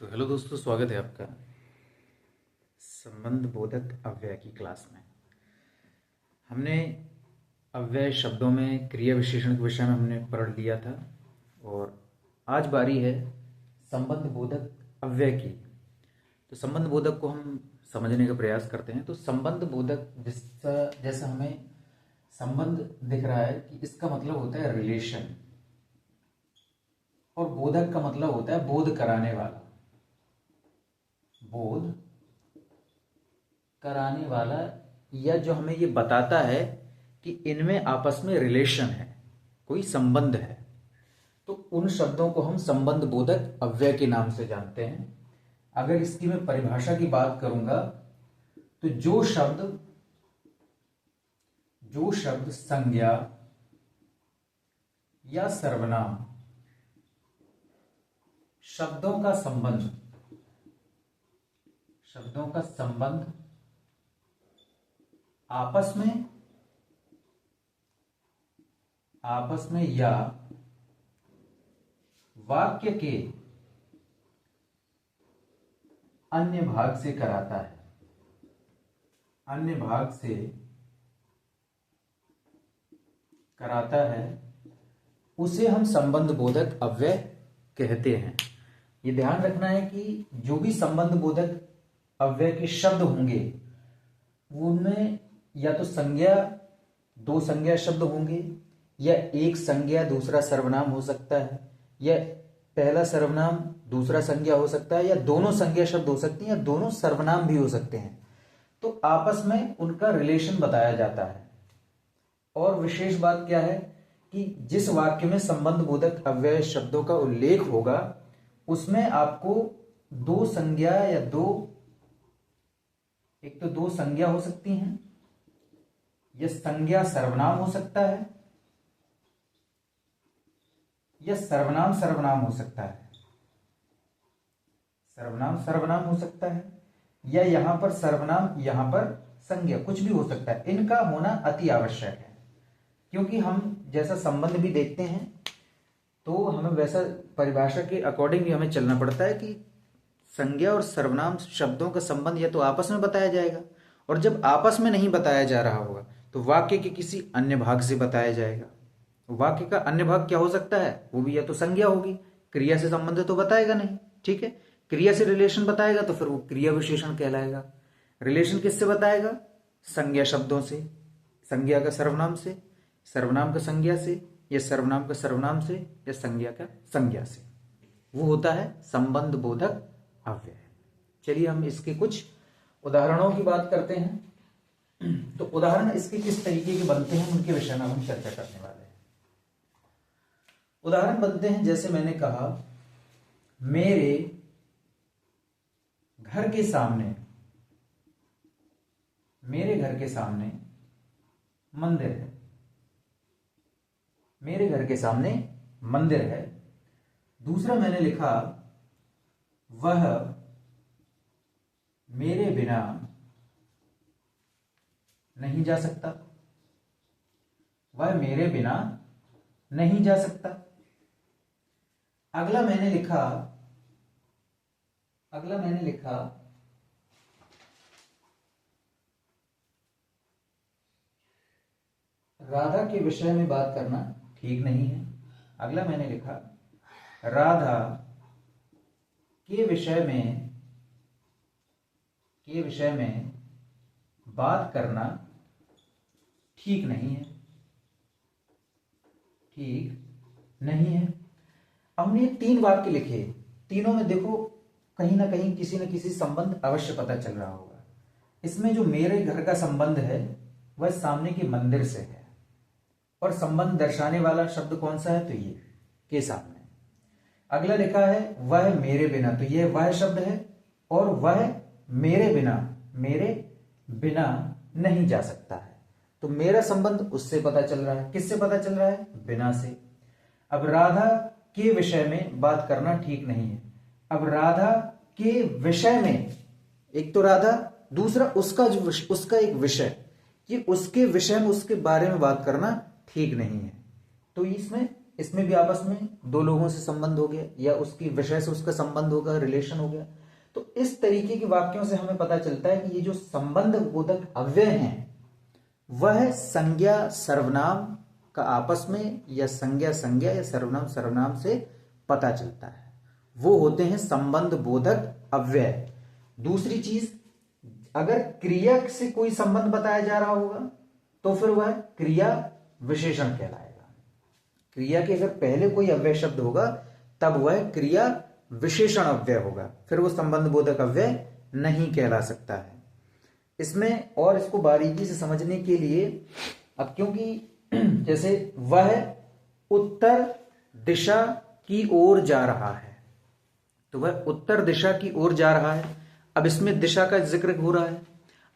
तो हेलो दोस्तों, स्वागत है आपका संबंध बोधक अव्यय की क्लास में। हमने अव्यय शब्दों में क्रिया विशेषण के विषय में हमने पढ़ लिया था और आज बारी है संबंध बोधक अव्यय की। तो संबंध बोधक को हम समझने का प्रयास करते हैं। तो संबंध बोधक जैसा हमें संबंध दिख रहा है कि इसका मतलब होता है रिलेशन, और बोधक का मतलब होता है बोध कराने वाला, बोध कराने वाला, या जो हमें ये बताता है कि इनमें आपस में रिलेशन है, कोई संबंध है। तो उन शब्दों को हम संबंध बोधक अव्यय के नाम से जानते हैं। अगर इसकी मैं परिभाषा की बात करूंगा तो जो शब्द संज्ञा या सर्वनाम शब्दों का संबंध आपस में या वाक्य के अन्य भाग से कराता है, उसे हम संबंध बोधक अव्यय कहते हैं। ये ध्यान रखना है कि जो भी संबंध बोधक अव्यय के शब्द होंगे उनमें या तो संज्ञा, दो संज्ञा शब्द होंगे, या एक संज्ञा दूसरा सर्वनाम हो सकता है, या पहला सर्वनाम दूसरा संज्ञा हो सकता है, या दोनों संज्ञा शब्द हो सकती हैं, या दोनों सर्वनाम भी हो सकते हैं। तो आपस में उनका रिलेशन बताया जाता है। और विशेष बात क्या है कि जिस वाक्य में संबंध बोधक अव्यय शब्दों का उल्लेख होगा उसमें आपको दो संज्ञा या एक तो दो संज्ञा हो सकती हैं, या संज्ञा सर्वनाम हो सकता है, या सर्वनाम हो सकता है, या यहां पर सर्वनाम यहां पर संज्ञा, कुछ भी हो सकता है। इनका होना अति आवश्यक है, क्योंकि हम जैसा संबंध भी देखते हैं तो हमें वैसा परिभाषा के अकॉर्डिंग भी हमें चलना पड़ता है कि संज्ञा और सर्वनाम शब्दों का संबंध या तो आपस में बताया जाएगा, और जब आपस में नहीं बताया जा रहा होगा तो वाक्य के किसी अन्य भाग से बताया जाएगा। वाक्य का अन्य भाग क्या हो सकता है? वो भी या तो संज्ञा होगी, क्रिया से संबंध तो बताएगा नहीं, ठीक है। क्रिया से रिलेशन बताएगा तो फिर वो क्रिया विशेषण कहलाएगा। रिलेशन किससे बताएगा? संज्ञा शब्दों से, संज्ञा का सर्वनाम से, सर्वनाम का संज्ञा से, या सर्वनाम का सर्वनाम से, या संज्ञा का संज्ञा से। वो होता है संबंध बोधक अव्यय। चलिए हम इसके कुछ उदाहरणों की बात करते हैं। तो उदाहरण इसके किस तरीके के बनते हैं उनके विषय में हम चर्चा करने वाले हैं। उदाहरण बनते हैं, जैसे मैंने कहा, मेरे घर के सामने मंदिर है। मेरे घर के सामने मंदिर है। दूसरा मैंने लिखा, वह मेरे बिना नहीं जा सकता। वह मेरे बिना नहीं जा सकता। अगला मैंने लिखा राधा के विषय में बात करना ठीक नहीं है। अगला मैंने लिखा राधा के विषय में बात करना ठीक नहीं है। अब हमने 3 वाक्य लिखे, तीनों में देखो कहीं ना कहीं किसी न किसी संबंध अवश्य पता चल रहा होगा। इसमें जो मेरे घर का संबंध है वह सामने के मंदिर से है, और संबंध दर्शाने वाला शब्द कौन सा है? तो ये के सामने। अगला लिखा है वह मेरे बिना, तो यह वह शब्द है, और वह मेरे बिना नहीं जा सकता है। तो मेरा संबंध उससे पता चल रहा है। किससे पता चल रहा है? बिना से। अब राधा के विषय में बात करना ठीक नहीं है। अब राधा के विषय में, एक तो राधा, दूसरा उसका एक विषय, कि उसके विषय में, उसके बारे में बात करना ठीक नहीं है। तो इसमें इसमें भी आपस में दो लोगों से संबंध हो गया या उसकी विषय से उसका संबंध होगा, रिलेशन हो गया। तो इस तरीके के वाक्यों से हमें पता चलता है कि ये जो संबंध बोधक अव्यय हैं वह संज्ञा सर्वनाम का आपस में या संज्ञा संज्ञा या सर्वनाम सर्वनाम से पता चलता है, वो होते हैं संबंध बोधक अव्यय। दूसरी चीज, अगर क्रिया से कोई संबंध बताया जा रहा होगा तो फिर वह क्रिया विशेषण कहलाएगा। क्रिया के अगर पहले कोई अव्यय शब्द होगा तब वह क्रिया विशेषण अव्यय होगा, फिर वो संबंध बोधक अव्यय नहीं कहला सकता है। इसमें और इसको बारीकी से समझने के लिए, अब क्योंकि जैसे वह उत्तर दिशा की ओर जा रहा है, तो वह उत्तर दिशा की ओर जा रहा है। अब इसमें दिशा का जिक्र हो रहा है,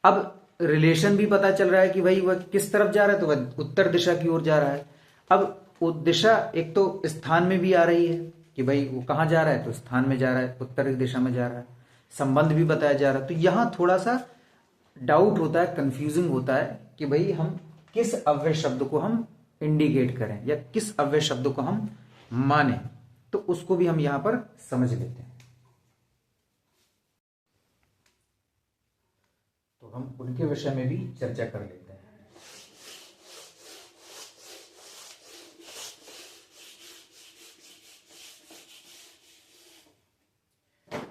अब रिलेशन भी पता चल रहा है कि भाई वह किस तरफ जा रहा है, तो वह उत्तर दिशा की ओर जा रहा है। अब वो दिशा एक तो स्थान में भी आ रही है कि भाई वो कहाँ जा रहा है, तो स्थान में जा रहा है, उत्तर की दिशा में जा रहा है, संबंध भी बताया जा रहा है। तो यहां थोड़ा सा डाउट होता है, कंफ्यूजिंग होता है कि भाई हम किस अव्यय शब्द को हम इंडिकेट करें या किस अव्यय शब्द को हम माने, तो उसको भी हम यहां पर समझ लेते हैं। तो हम उनके विषय में भी चर्चा कर लेते हैं।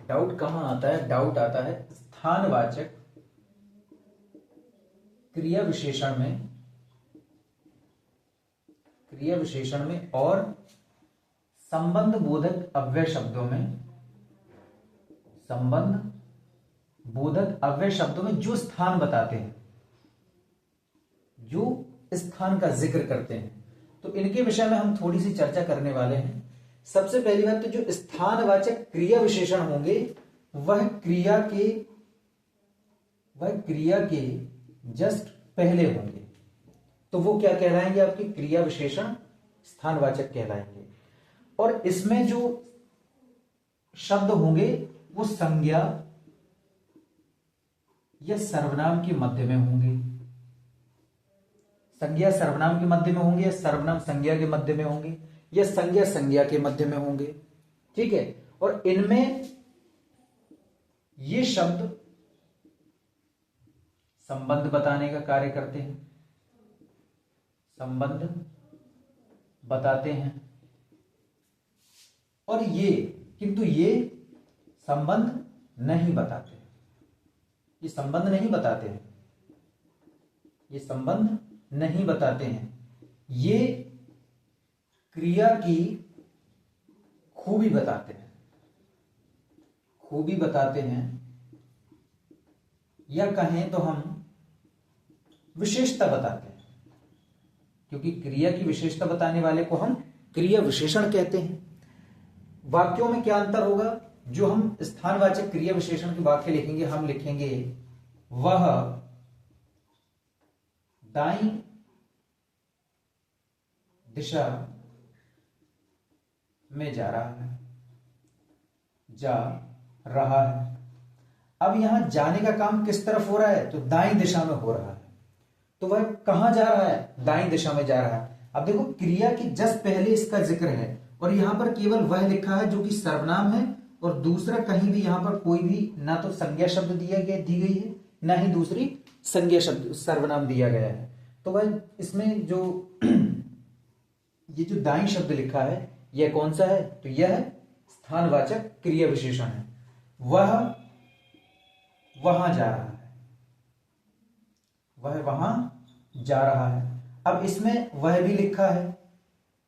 डाउट कहां आता है? डाउट आता है स्थानवाचक क्रिया विशेषण में और संबंध बोधक अव्यय शब्दों में, संबंध बोधक अव्यय शब्दों में जो स्थान बताते हैं, जो स्थान का जिक्र करते हैं, तो इनके विषय में हम थोड़ी सी चर्चा करने वाले हैं। सबसे पहली बात तो जो स्थानवाचक क्रिया विशेषण होंगे वह क्रिया के जस्ट पहले होंगे, तो वो क्या कहलाएंगे? आपके क्रिया विशेषण स्थानवाचक कहलाएंगे। और इसमें जो शब्द होंगे वो संज्ञा या सर्वनाम के मध्य में होंगे, संज्ञा सर्वनाम के मध्य में होंगे या सर्वनाम संज्ञा के मध्य में होंगे या संज्ञा संज्ञा के मध्य में होंगे, ठीक है। और इनमें ये शब्द संबंध बताने का कार्य करते हैं, संबंध बताते हैं, और किंतु ये संबंध नहीं बताते, ये संबंध नहीं बताते हैं, ये संबंध नहीं बताते हैं। ये क्रिया की खूबी बताते हैं, खूबी बताते हैं, या कहें तो हम विशेषता बताते हैं, क्योंकि क्रिया की विशेषता बताने वाले को हम क्रिया विशेषण कहते हैं। वाक्यों में क्या अंतर होगा? जो हम स्थानवाचक क्रिया विशेषण के वाक्य लिखेंगे, हम लिखेंगे वह दाईं दिशा में जा रहा है, जा रहा है। अब यहां जाने का काम किस तरफ हो रहा है? तो दाईं दिशा में हो रहा है। तो वह कहां जा रहा है? दाईं दिशा में जा रहा है। अब देखो क्रिया के जस्ट पहले इसका जिक्र है और यहां पर केवल वह लिखा है जो कि सर्वनाम है, और दूसरा कहीं भी यहां पर कोई भी ना तो संज्ञा शब्द दी गई है ना ही दूसरी संज्ञा शब्द सर्वनाम दिया गया है। तो वह इसमें जो ये जो दाईं शब्द लिखा है यह कौन सा है? तो यह स्थानवाचक क्रिया विशेषण है। वह वहां जा रहा है, वह वहां जा रहा है। अब इसमें वह भी लिखा है,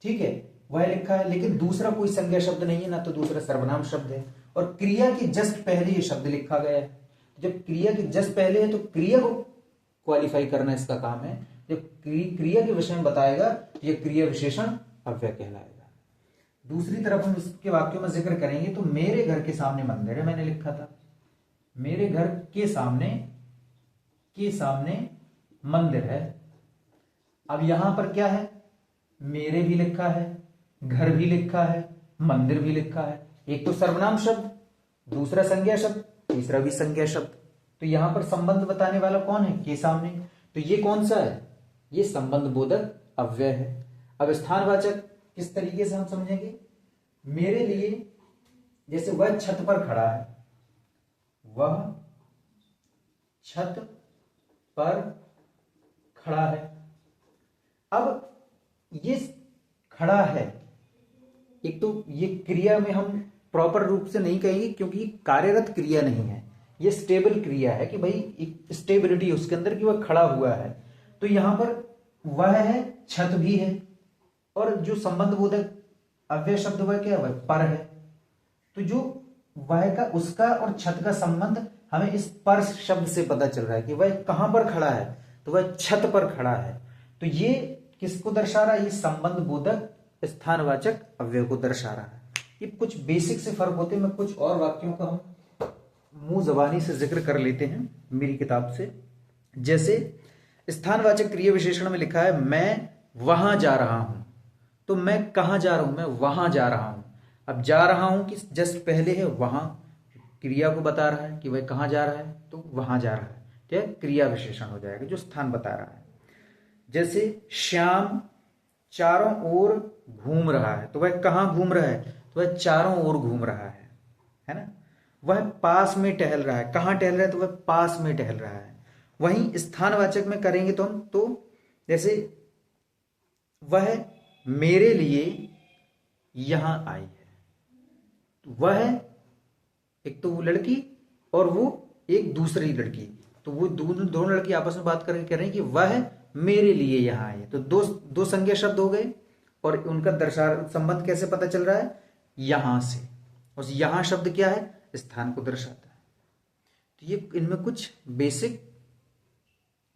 ठीक है, वह लिखा है, लेकिन दूसरा कोई संज्ञा शब्द नहीं है, ना तो दूसरा सर्वनाम शब्द है, और क्रिया के जस्ट पहले ये शब्द लिखा गया है। जब क्रिया के जस्ट पहले है तो क्रिया को क्वालिफाई करना इसका काम है। जब क्रिया के विषय में बताएगा तो यह क्रिया विशेषण अव्यय कहलाएगा। दूसरी तरफ हम इसके वाक्यों में जिक्र करेंगे तो मेरे घर के सामने मंदिर है, मैंने लिखा था, मेरे घर के सामने मंदिर है। अब यहां पर क्या है? मेरे भी लिखा है, घर भी लिखा है, मंदिर भी लिखा है। एक तो सर्वनाम शब्द, दूसरा संज्ञा शब्द, तीसरा भी संज्ञा शब्द। तो यहां पर संबंध बताने वाला कौन है? के सामने। तो ये कौन सा है? ये संबंध बोधक अव्यय है। अब स्थानवाचक किस तरीके से हम समझेंगे? मेरे लिए, जैसे वह छत पर खड़ा है, वह छत पर खड़ा है। अब ये खड़ा है, एक तो ये क्रिया में हम प्रॉपर रूप से नहीं कहेंगे क्योंकि कार्यरत क्रिया नहीं है, ये स्टेबल क्रिया है कि भाई एक स्टेबिलिटी उसके अंदर कि वह खड़ा हुआ है। तो यहां पर वह है, छत भी है, और जो संबंध बोधक अव्यय शब्द वह क्या है? वह पर है। तो जो वह का, उसका और छत का संबंध हमें इस पर शब्द से पता चल रहा है कि वह कहां पर खड़ा है, तो वह छत पर खड़ा है। तो ये किसको दर्शा रहा है? ये संबंध बोधक स्थानवाचक अव्यय को दर्शा रहा है। ये कुछ बेसिक से फर्क होते हैं। मैं कुछ और वाक्यों का हम मुंह जबानी से जिक्र कर लेते हैं मेरी किताब से। जैसे स्थानवाचक क्रिया विशेषण में लिखा है मैं वहां जा रहा हूं, तो मैं कहां जा रहा हूं? मैं वहां जा रहा हूं। अब जा रहा हूं कि जस्ट पहले है वहां, क्रिया को बता रहा है कि वह कहां जा रहा है, तो वहां जा रहा है, क्या क्रिया विशेषण हो जाएगा जो स्थान बता रहा है। जैसे श्याम चारों ओर घूम रहा है, तो वह कहां घूम रहा है? तो वह चारों ओर घूम रहा है ना। वह पास में टहल रहा है, कहां टहल रहा है? तो वह पास में टहल रहा है। वहीं स्थानवाचक में करेंगे तो हम, तो जैसे वह मेरे लिए यहां आई है, तो वह एक तो वो लड़की और वो एक दूसरी लड़की, तो वो दोनों लड़की आपस में बात करके कह रहे हैं कि वह मेरे लिए यहां आई है। तो दो संज्ञा शब्द हो गए, और उनका दर्शा संबंध कैसे पता चल रहा है? यहां से। और यहां शब्द क्या है? स्थान को दर्शाता है। तो ये इनमें कुछ बेसिक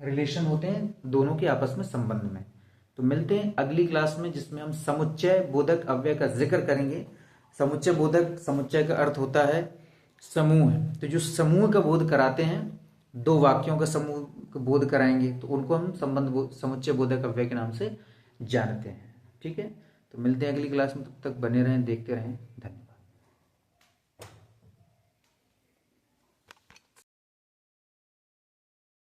रिलेशन होते हैं दोनों के आपस में संबंध में। तो मिलते हैं अगली क्लास में, जिसमें हम समुच्चय बोधक अव्यय का जिक्र करेंगे। समुच्चय बोधक, समुच्चय का अर्थ होता है समूह। तो जो समूह का बोध कराते हैं, दो वाक्यों का समूह का बोध कराएंगे, तो उनको हम समुच्चय बोधक अव्यय के नाम से जानते हैं। ठीक है, तो मिलते हैं अगली क्लास में। तब तक बने रहें, देखते रहें। धन्यवाद।